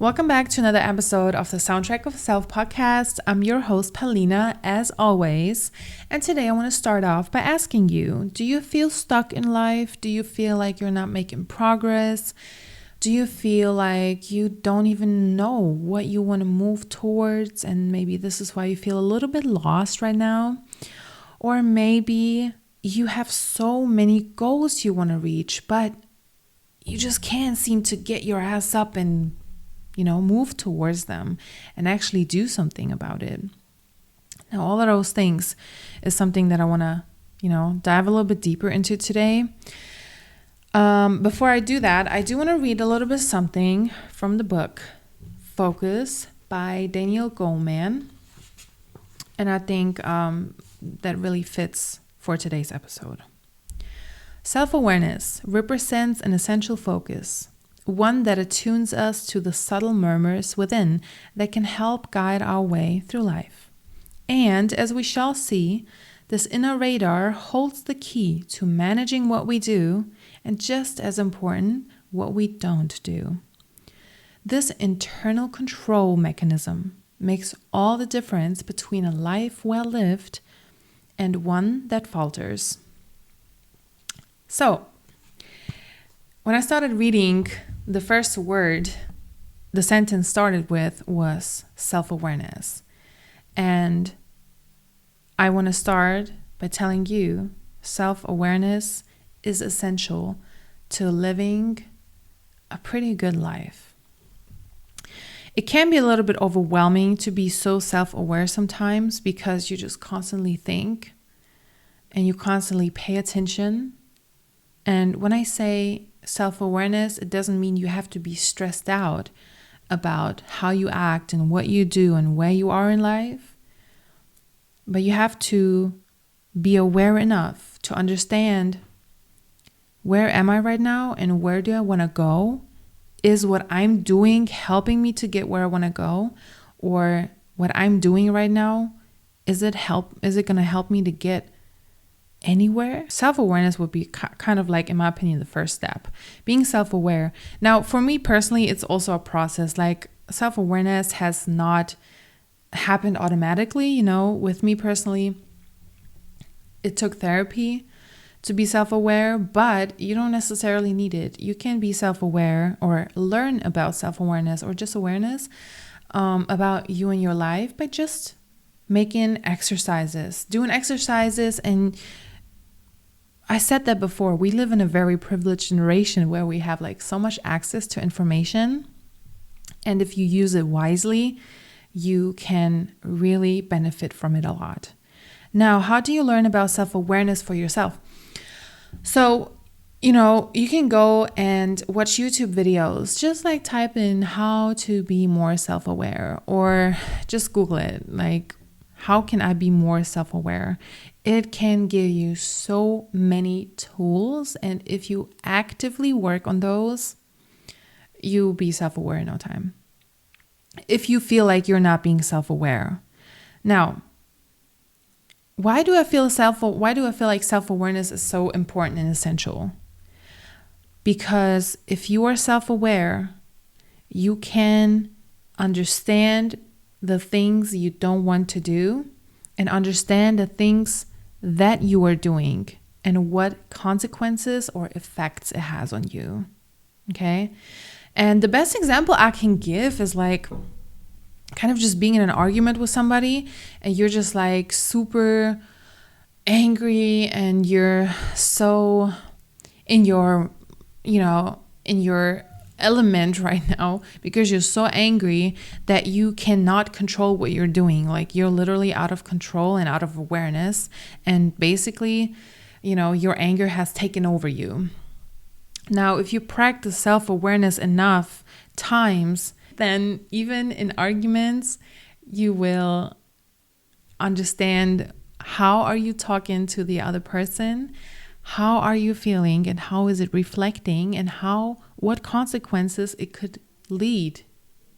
Welcome back to another episode of the Soundtrack of Self podcast. I'm your host, Paulina, as always. And today I want to start off by asking you, do you feel stuck in life? Do you feel like you're not making progress? Do you feel like you don't even know what you want to move towards? And maybe this is why you feel a little bit lost right now. Or maybe you have so many goals you want to reach, but you just can't seem to get your ass up and move towards them and actually do something about it. Now, all of those things is something that I want to, dive a little bit deeper into today. Before I do that, I do want to read a little bit something from the book Focus by Daniel Goleman. And I think that really fits for today's episode. Self-awareness represents an essential focus, one that attunes us to the subtle murmurs within that can help guide our way through life. And as we shall see, this inner radar holds the key to managing what we do and, just as important, what we don't do. This internal control mechanism makes all the difference between a life well lived and one that falters. So, when I started reading, the first word the sentence started with was self-awareness. And I want to start by telling you self-awareness is essential to living a pretty good life. It can be a little bit overwhelming to be so self-aware sometimes because you just constantly think and you constantly pay attention. And when I say self-awareness, it doesn't mean you have to be stressed out about how you act and what you do and where you are in life. But you have to be aware enough to understand, where am I right now and where do I want to go? Is what I'm doing helping me to get where I want to go? Or what I'm doing right now, is it going to help me to get anywhere? Self-awareness would be kind of like, in my opinion, the first step, being self-aware. Now, for me personally, it's also a process. Like, self-awareness has not happened automatically. With me personally, it took therapy to be self-aware, but you don't necessarily need it. You can be self-aware or learn about self-awareness or just awareness about you and your life by just making exercises, doing exercises. And I said that before, we live in a very privileged generation where we have so much access to information. And if you use it wisely, you can really benefit from it a lot. Now, how do you learn about self-awareness for yourself? So, you can go and watch YouTube videos, just type in how to be more self-aware, or just Google it, how can I be more self-aware? It can give you so many tools, and if you actively work on those, you'll be self-aware in no time. If you feel like you're not being self-aware. Now, why do I feel like self-awareness is so important and essential? Because if you are self-aware, you can understand the things you don't want to do and understand the things that you are doing and what consequences or effects it has on you. Okay? And the best example I can give is kind of just being in an argument with somebody and you're just super angry and you're so in your element right now because you're so angry that you cannot control what you're doing. You're literally out of control and out of awareness. And basically, your anger has taken over you. Now, if you practice self-awareness enough times, then even in arguments, you will understand, how are you talking to the other person? How are you feeling and how is it reflecting, and what consequences it could lead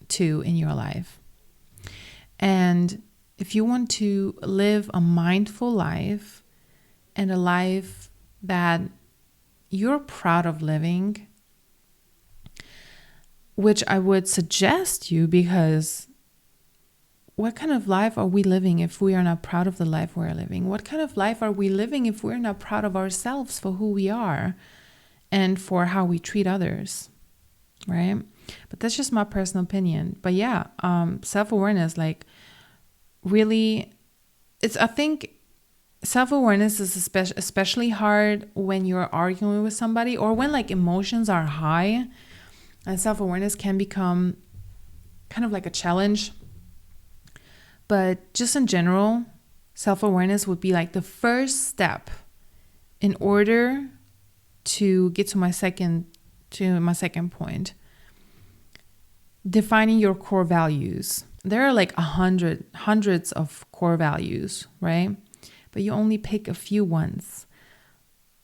to in your life. And if you want to live a mindful life and a life that you're proud of living, which I would suggest you, because what kind of life are we living if we are not proud of the life we're living? What kind of life are we living if we're not proud of ourselves for who we are and for how we treat others, right? But that's just my personal opinion. But yeah, self-awareness, like really, I think self-awareness is especially hard when you're arguing with somebody or when like emotions are high, and self-awareness can become kind of like a challenge. But just in general, self-awareness would be like the first step in order to get to my second point. Defining your core values. There are like hundreds of core values, right? But you only pick a few ones.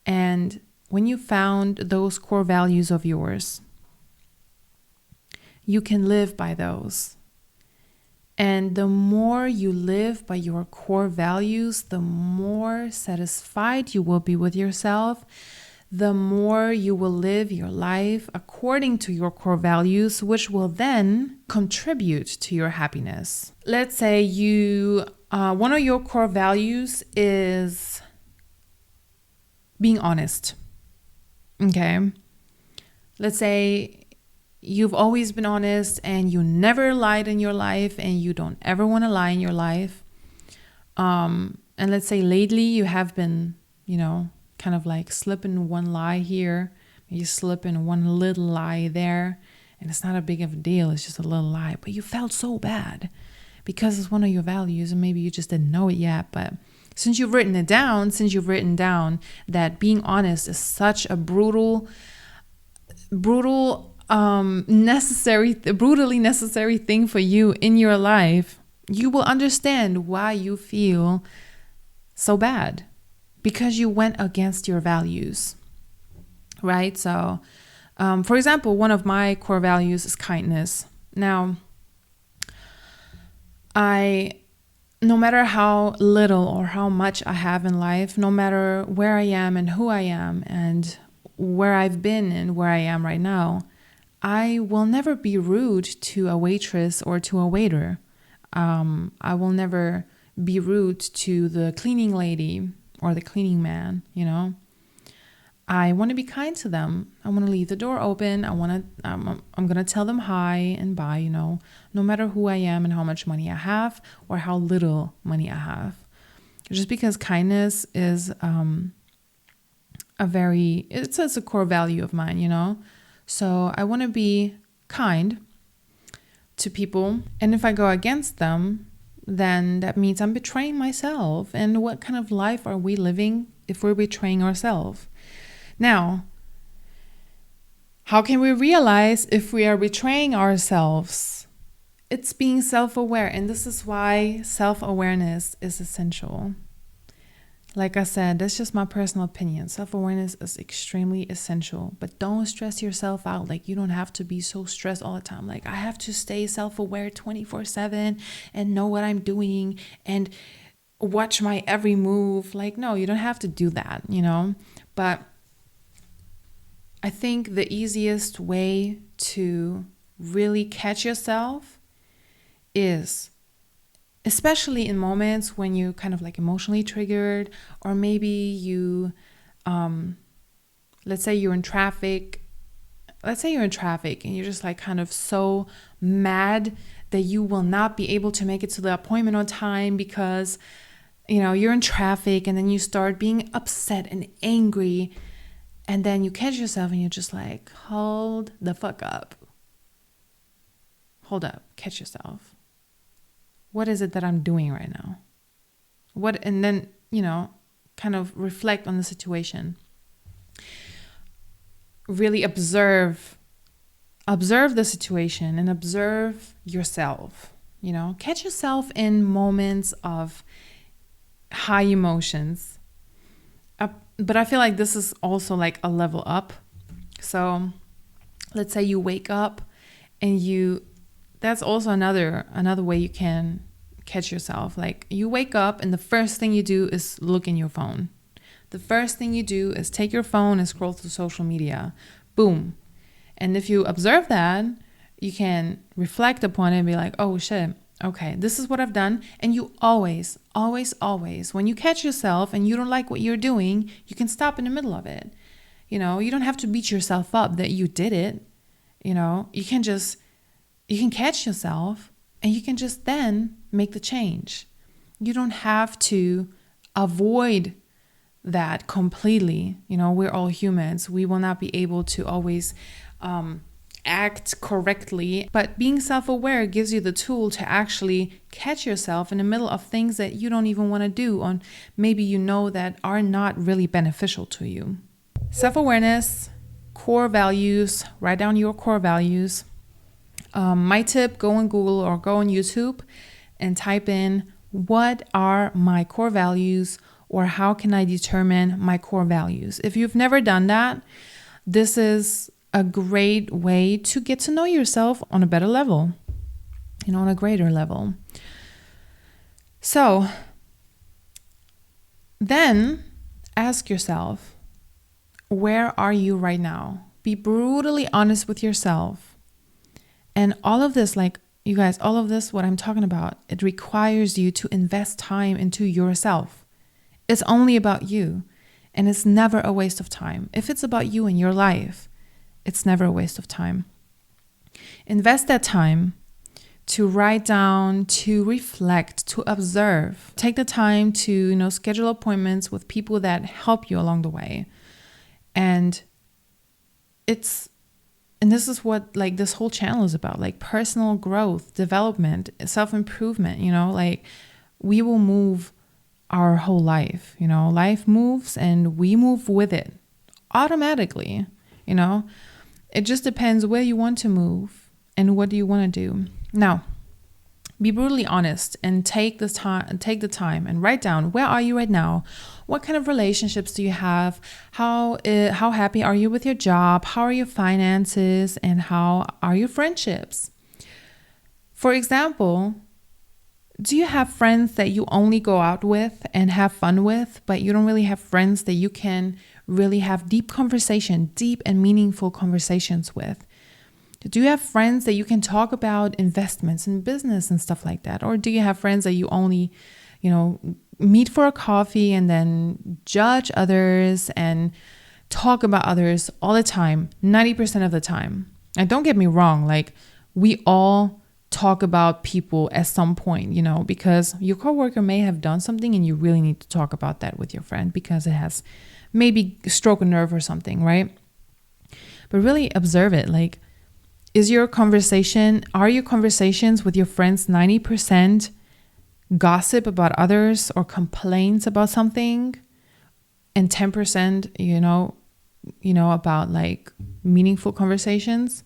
And when you found those core values of yours, you can live by those. And the more you live by your core values, the more satisfied you will be with yourself, the more you will live your life according to your core values, which will then contribute to your happiness. Let's say one of your core values is being honest. Okay. Let's say you've always been honest and you never lied in your life and you don't ever want to lie in your life. And let's say lately you have been, kind of like slipping one lie here, you slip in one little lie there, and it's not a big of a deal, it's just a little lie, but you felt so bad because it's one of your values and maybe you just didn't know it yet. But since you've written down that being honest is such a brutally necessary thing for you in your life, you will understand why you feel so bad. Because you went against your values, right? So, for example, one of my core values is kindness. Now, no matter how little or how much I have in life, no matter where I am and who I am and where I've been and where I am right now, I will never be rude to a waitress or to a waiter. I will never be rude to the cleaning lady or the cleaning man, I want to be kind to them. I want to leave the door open. I'm going to tell them hi and bye, no matter who I am and how much money I have or how little money I have. Just because kindness is it's a core value of mine, So I want to be kind to people. And if I go against them, then that means I'm betraying myself. And what kind of life are we living if we're betraying ourselves? Now, how can we realize if we are betraying ourselves? It's being self-aware. And this is why self-awareness is essential. Like I said, that's just my personal opinion. Self-awareness is extremely essential, but don't stress yourself out. Like, you don't have to be so stressed all the time. Like, I have to stay self-aware 24/7 and know what I'm doing and watch my every move. Like, no, you don't have to do that, But I think the easiest way to really catch yourself is, especially in moments when you kind of like emotionally triggered, or maybe you, let's say you're in traffic and you're just like kind of so mad that you will not be able to make it to the appointment on time because, you're in traffic, and then you start being upset and angry, and then you catch yourself and you're just like, hold the fuck up. Hold up, catch yourself. What is it that I'm doing right now? And then, kind of reflect on the situation. Really observe the situation and observe yourself, catch yourself in moments of high emotions. But I feel like this is also like a level up. So let's say you wake up and that's also another way you can catch yourself. Like, you wake up and the first thing you do is look in your phone. The first thing you do is take your phone and scroll through social media. Boom. And if you observe that, you can reflect upon it and be like, oh shit, okay, this is what I've done. And you always, when you catch yourself and you don't like what you're doing, you can stop in the middle of it. You don't have to beat yourself up that you did it. You can catch yourself and you can just then make the change. You don't have to avoid that completely. We're all humans. We will not be able to always act correctly, but being self-aware gives you the tool to actually catch yourself in the middle of things that you don't even want to do, or maybe that are not really beneficial to you. Self-awareness, core values, write down your core values. My tip, go on Google or go on YouTube and type in, what are my core values, or how can I determine my core values? If you've never done that, this is a great way to get to know yourself on a better level, on a greater level. So then ask yourself, where are you right now? Be brutally honest with yourself. And all of this, you guys, all of this, what I'm talking about, it requires you to invest time into yourself. It's only about you, and it's never a waste of time. If it's about you and your life, it's never a waste of time. Invest that time to write down, to reflect, to observe. Take the time to, schedule appointments with people that help you along the way. And this is what this whole channel is about, personal growth, development, self-improvement, we will move our whole life, life moves and we move with it automatically, It just depends where you want to move and what do you want to do. Now, be brutally honest and take the time and write down, where are you right now? What kind of relationships do you have? How happy are you with your job? How are your finances? And how are your friendships? For example, do you have friends that you only go out with and have fun with, but you don't really have friends that you can really have deep and meaningful conversations with? Do you have friends that you can talk about investments and business and stuff like that? Or do you have friends that you only, meet for a coffee and then judge others and talk about others all the time, 90% of the time? And don't get me wrong, we all talk about people at some point, because your coworker may have done something and you really need to talk about that with your friend because it has maybe struck a nerve or something, right? But really observe it. Are your conversations with your friends 90% gossip about others or complaints about something, and 10%, about meaningful conversations?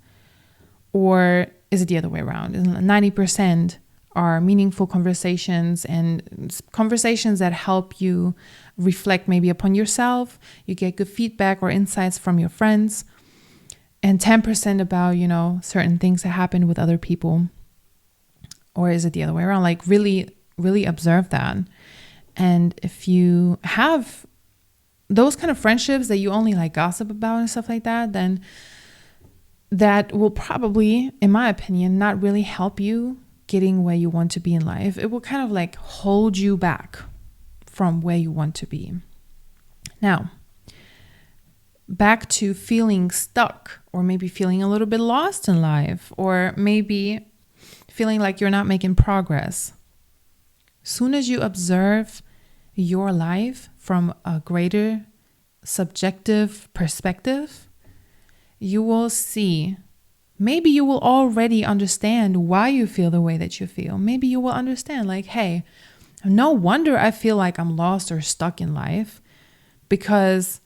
Or is it the other way around? 90% are meaningful conversations and conversations that help you reflect maybe upon yourself. You get good feedback or insights from your friends. And 10% about, certain things that happen with other people. Or is it the other way around? Really, really observe that. And if you have those kind of friendships that you only gossip about and stuff like that, then that will probably, in my opinion, not really help you getting where you want to be in life. It will kind of hold you back from where you want to be. Now, back to feeling stuck, or maybe feeling a little bit lost in life, or maybe feeling like you're not making progress. Soon as you observe your life from a greater subjective perspective, you will see, maybe you will already understand why you feel the way that you feel. Maybe you will understand hey, no wonder I feel like I'm lost or stuck in life, because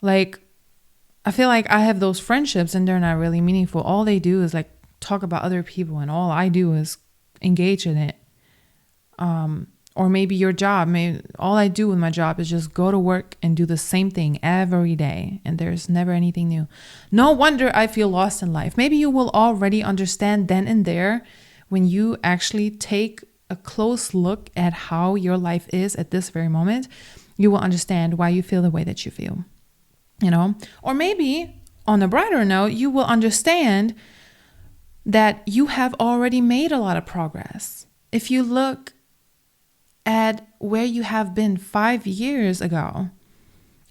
I feel like I have those friendships and they're not really meaningful. All they do is talk about other people, and all I do is engage in it. Or maybe your job, all I do with my job is just go to work and do the same thing every day, and there's never anything new. No wonder I feel lost in life. Maybe you will already understand then and there, when you actually take a close look at how your life is at this very moment, you will understand why you feel the way that you feel. Or maybe on a brighter note, you will understand that you have already made a lot of progress. If you look at where you have been 5 years ago,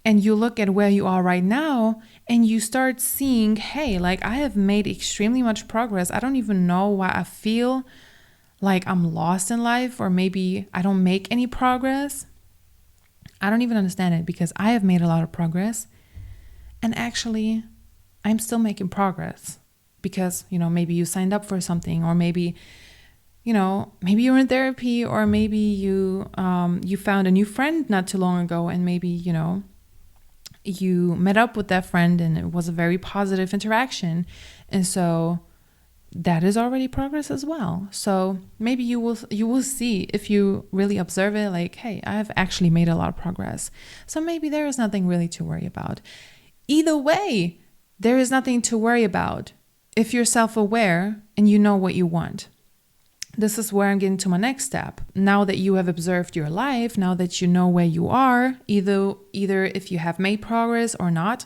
and you look at where you are right now, and you start seeing, hey, like I have made extremely much progress. I don't even know why I feel like I'm lost in life, or maybe I don't make any progress. I don't even understand it, because I have made a lot of progress. And actually, I'm still making progress because, maybe you signed up for something, or maybe you're in therapy, or maybe you found a new friend not too long ago, and maybe, you met up with that friend and it was a very positive interaction. And so that is already progress as well. So maybe you will see, if you really observe it, like, hey, I've actually made a lot of progress. So maybe there is nothing really to worry about. Either way, there is nothing to worry about if you're self-aware and you know what you want. This is where I'm getting to my next step. Now that you have observed your life, now that you know where you are, either if you have made progress or not,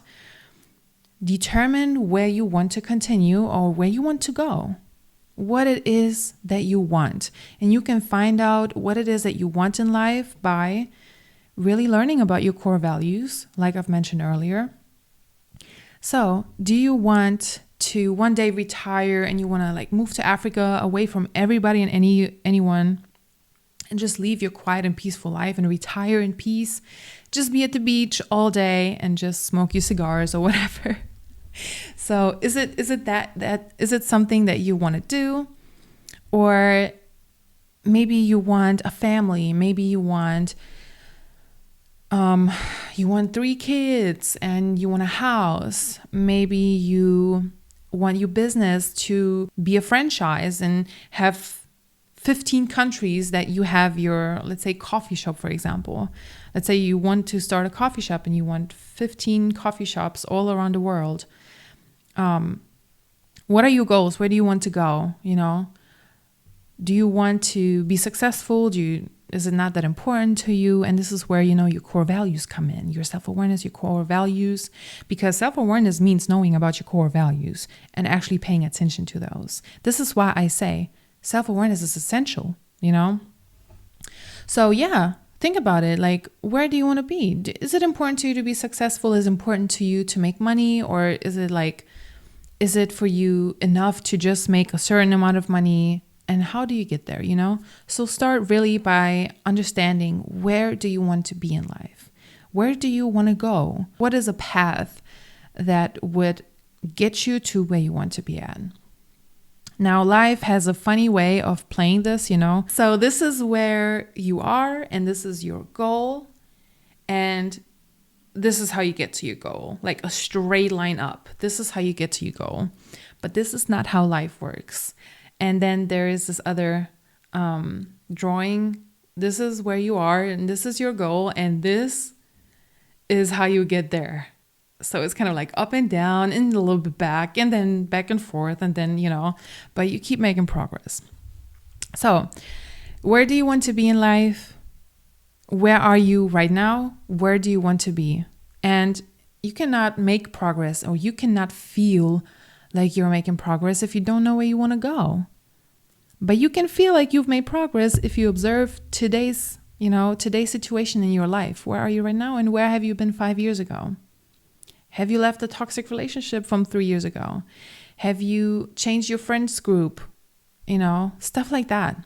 determine where you want to continue or where you want to go, what it is that you want. And you can find out what it is that you want in life by really learning about your core values, like I've mentioned earlier. So, do you want to one day retire and you want to like move to Africa away from everybody and anyone, and just live your quiet and peaceful life and retire in peace? Just be at the beach all day and just smoke your cigars or whatever. So is it something that you want to do? Or maybe you want a family, maybe you want 3 kids and you want a house. Maybe you want your business to be a franchise and have 15 countries that you have your, let's say, coffee shop, for example. Let's say you want to start a coffee shop and you want 15 coffee shops all around the world. What are your goals? Where do you want to go? Do you want to be successful? Is it not that important to you? And this is where, your core values come in, your self-awareness, your core values, because self-awareness means knowing about your core values and actually paying attention to those. This is why I say self-awareness is essential, So yeah, think about it. Like, where do you want to be? Is it important to you to be successful? Is it important to you to make money? Or is it for you enough to just make a certain amount of money? And how do you get there, So start really by understanding, where do you want to be in life? Where do you want to go? What is a path that would get you to where you want to be at? Now, life has a funny way of playing this, So this is where you are, and this is your goal. And this is how you get to your goal, like a straight line up. This is how you get to your goal. But this is not how life works. And then there is this other drawing. This is where you are, and this is your goal, and this is how you get there. So it's kind of like up and down and a little bit back, and then back and forth, and then, but you keep making progress. So where do you want to be in life? Where are you right now? Where do you want to be? And you cannot make progress, or you cannot feel like you're making progress if you don't know where you want to go. But you can feel like you've made progress if you observe today's situation in your life. Where are you right now, and where have you been 5 years ago? Have you left a toxic relationship from 3 years ago? Have you changed your friends group? Stuff like that.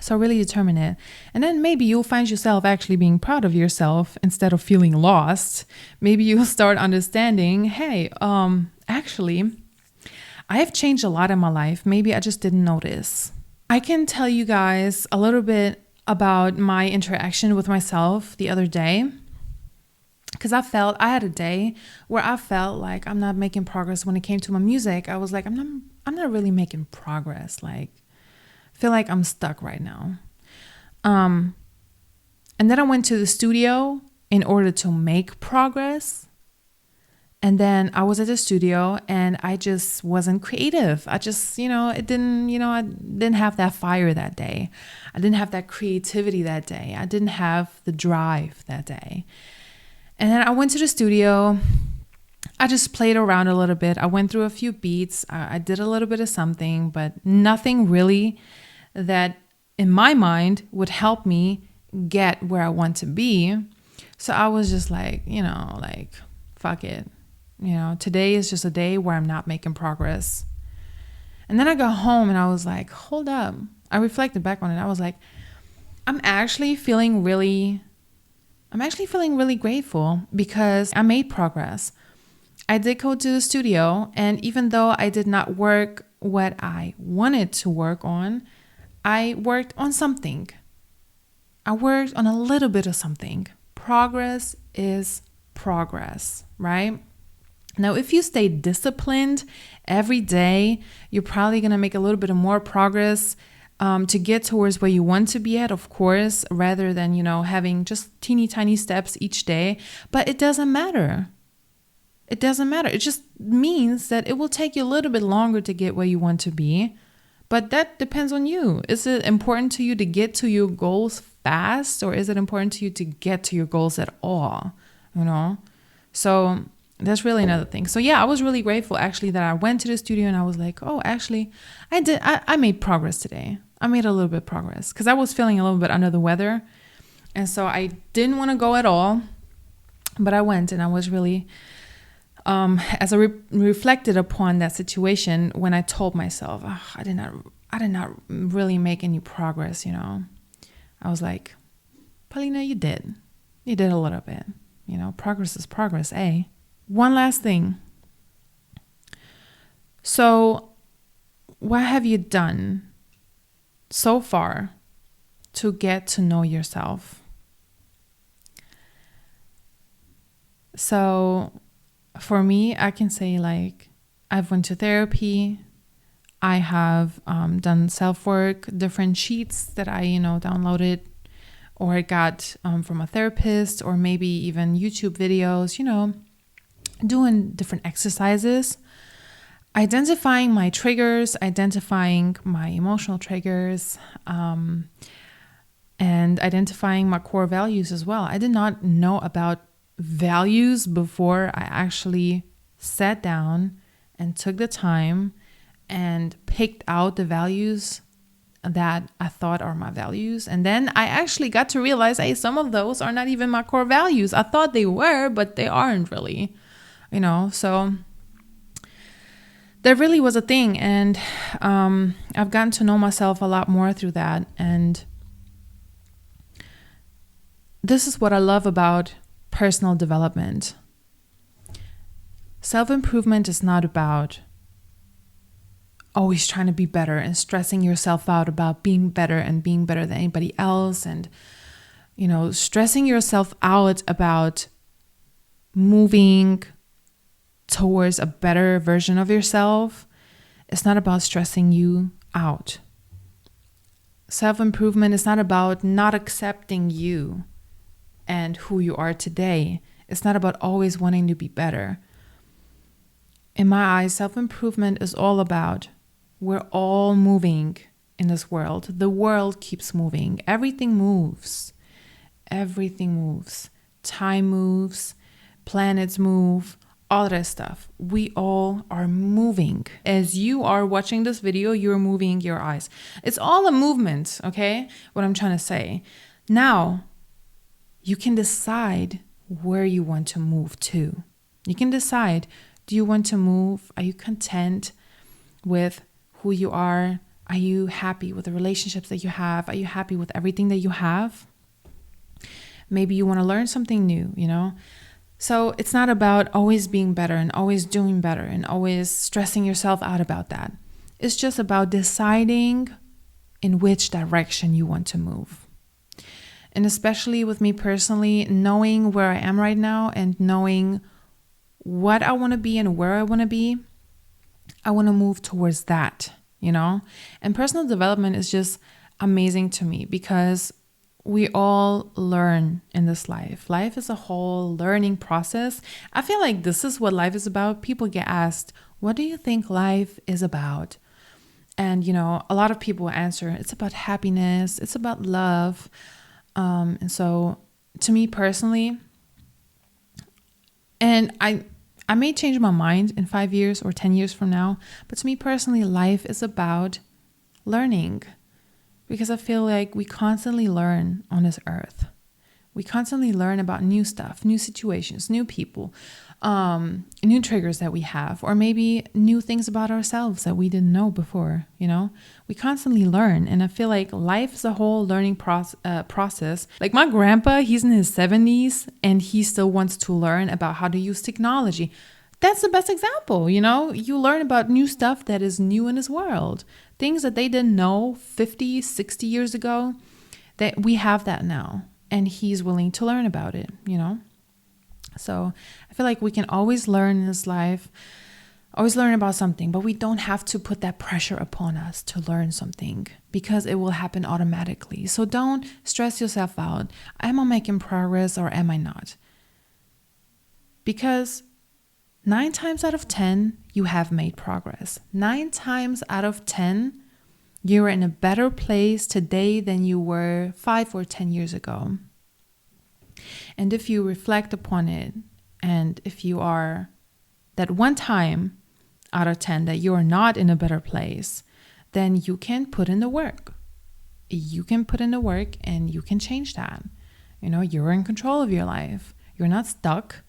So really determine it. And then maybe you'll find yourself actually being proud of yourself instead of feeling lost. Maybe you'll start understanding, hey, actually, I have changed a lot in my life. Maybe I just didn't notice. I can tell you guys a little bit about my interaction with myself the other day. Because I had a day where I felt like I'm not making progress when it came to my music. I was like, I'm not really making progress. Like, I feel like I'm stuck right now. And then I went to the studio in order to make progress. And then I was at the studio and I just wasn't creative. I just, I didn't have that fire that day. I didn't have that creativity that day. I didn't have the drive that day. And then I went to the studio. I just played around a little bit. I went through a few beats. I did a little bit of something, but nothing really that in my mind would help me get where I want to be. So I was just like, fuck it. Today is just a day where I'm not making progress. And then I got home and I was like, hold up. I reflected back on it. I was like, I'm actually feeling really grateful because I made progress. I did go to the studio, and even though I did not work what I wanted to work on, I worked on something. I worked on a little bit of something. Progress is progress, right? Now, if you stay disciplined every day, you're probably going to make a little bit of more progress to get towards where you want to be at, of course, rather than, having just teeny tiny steps each day. But it doesn't matter. It doesn't matter. It just means that it will take you a little bit longer to get where you want to be. But that depends on you. Is it important to you to get to your goals fast, or is it important to you to get to your goals at all? So that's really another thing. So yeah, I was really grateful actually that I went to the studio and I was like, oh, actually, I made progress today. I made a little bit of progress because I was feeling a little bit under the weather. And so I didn't want to go at all, but I went, and I was really, as I reflected upon that situation, when I told myself, I did not really make any progress, I was like, Paulina, you did a little bit, progress is progress, eh? One last thing. So what have you done so far to get to know yourself? So for me, I can say I've went to therapy. I have done self-work, different sheets that I, downloaded or got from a therapist, or maybe even YouTube videos, doing different exercises, identifying my triggers, identifying my emotional triggers, and identifying my core values as well. I did not know about values before I actually sat down and took the time and picked out the values that I thought are my values. And then I actually got to realize, hey, some of those are not even my core values. I thought they were, but they aren't really, so that really was a thing. And I've gotten to know myself a lot more through that. And this is what I love about personal development. Self-improvement is not about always trying to be better and stressing yourself out about being better and being better than anybody else, and stressing yourself out about moving towards a better version of yourself. It's not about stressing you out. Self-improvement is not about not accepting you and who you are today. It's not about always wanting to be better. In my eyes, self-improvement is all about, we're all moving in this world. The world keeps moving. Everything moves. Everything moves. Time moves. Planets move. All that stuff. We all are moving. As you are watching this video, you're moving your eyes. It's all a movement, okay? What I'm trying to say. Now, you can decide where you want to move to. You can decide, do you want to move? Are you content with who you are? Are you happy with the relationships that you have? Are you happy with everything that you have? Maybe you want to learn something new, So it's not about always being better and always doing better and always stressing yourself out about that. It's just about deciding in which direction you want to move. And especially with me personally, knowing where I am right now and knowing what I want to be and where I want to be, I want to move towards that, And personal development is just amazing to me because we all learn in this life. Life is a whole learning process. I feel like this is what life is about. People get asked, what do you think life is about? And, a lot of people answer, it's about happiness. It's about love. And so to me personally, and I may change my mind in 5 years or 10 years from now, but to me personally, life is about learning, because I feel like we constantly learn on this earth. We constantly learn about new stuff, new situations, new people, new triggers that we have, or maybe new things about ourselves that we didn't know before, We constantly learn, and I feel like life is a whole learning process. Like my grandpa, he's in his 70s, and he still wants to learn about how to use technology. That's the best example, You learn about new stuff that is new in his world. Things that they didn't know 50, 60 years ago, that we have that now. And he's willing to learn about it, So I feel like we can always learn in this life, always learn about something, but we don't have to put that pressure upon us to learn something, because it will happen automatically. So don't stress yourself out. Am I making progress or am I not? Because 9 times out of 10, you have made progress. 9 times out of 10, you're in a better place today than you were 5 or 10 years ago. And if you reflect upon it, and if you are that 1 time out of 10 that you are not in a better place, then you can put in the work. You can put in the work and you can change that. You're in control of your life. You're not stuck.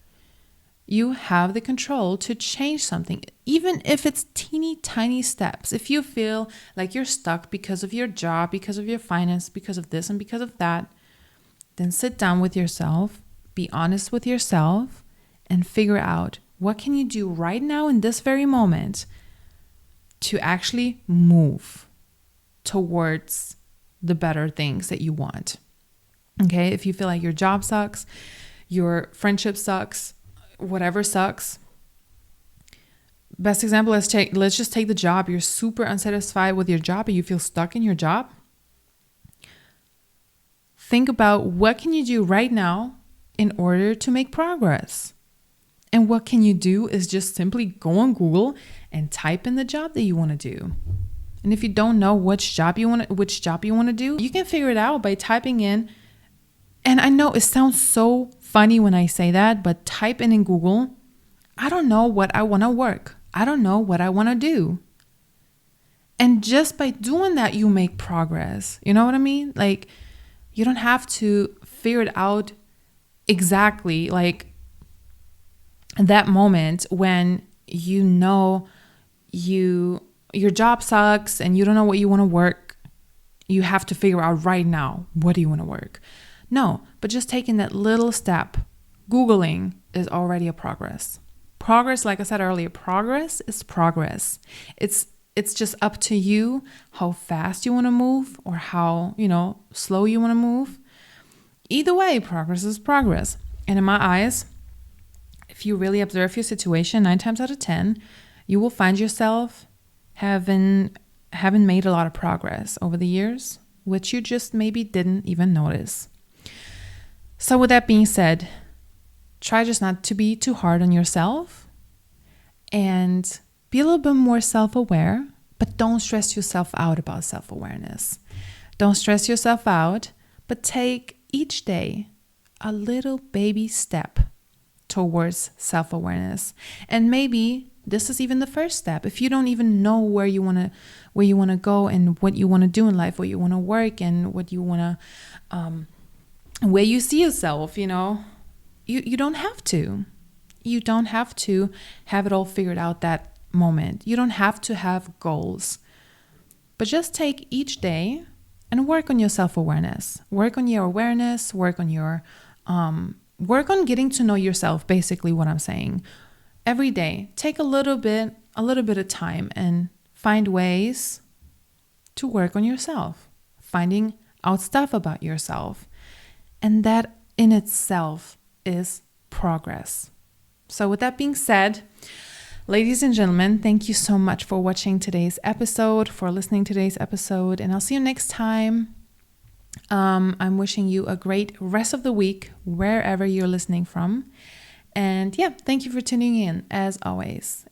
You have the control to change something, even if it's teeny tiny steps. If you feel like you're stuck because of your job, because of your finance, because of this and because of that, then sit down with yourself, be honest with yourself, and figure out what can you do right now in this very moment to actually move towards the better things that you want. Okay, if you feel like your job sucks, your friendship sucks, whatever sucks. Best example, let's just take the job. You're super unsatisfied with your job and you feel stuck in your job. Think about what can you do right now in order to make progress. And what can you do is just simply go on Google and type in the job that you want to do. And if you don't know which job you want to do, you can figure it out by typing in. And I know it sounds so funny when I say that, but type in Google, I don't know what I want to work. I don't know what I want to do. And just by doing that, you make progress. You know what I mean? Like, you don't have to figure it out exactly like that moment when your job sucks and you don't know what you want to work. You have to figure out right now, what do you want to work? No, but just taking that little step, Googling, is already a progress. Progress, like I said earlier, progress is progress. It's just up to you how fast you want to move or how, slow you want to move. Either way, progress is progress. And in my eyes, if you really observe your situation 9 times out of 10, you will find yourself having made a lot of progress over the years, which you just maybe didn't even notice. So with that being said, try just not to be too hard on yourself and be a little bit more self-aware, but don't stress yourself out about self-awareness. Don't stress yourself out, but take each day a little baby step towards self-awareness. And maybe this is even the first step. If you don't even know where you want to go and what you want to do in life, what you want to work and what you want to where you see yourself, you don't have to. You don't have to have it all figured out that moment. You don't have to have goals. But just take each day and work on your self-awareness. Work on your awareness, work on getting to know yourself, basically what I'm saying. Every day, take a little bit of time and find ways to work on yourself, finding out stuff about yourself. And that in itself is progress. So with that being said, ladies and gentlemen, thank you so much for watching today's episode, for listening to today's episode, and I'll see you next time. I'm wishing you a great rest of the week, wherever you're listening from. And yeah, thank you for tuning in, as always.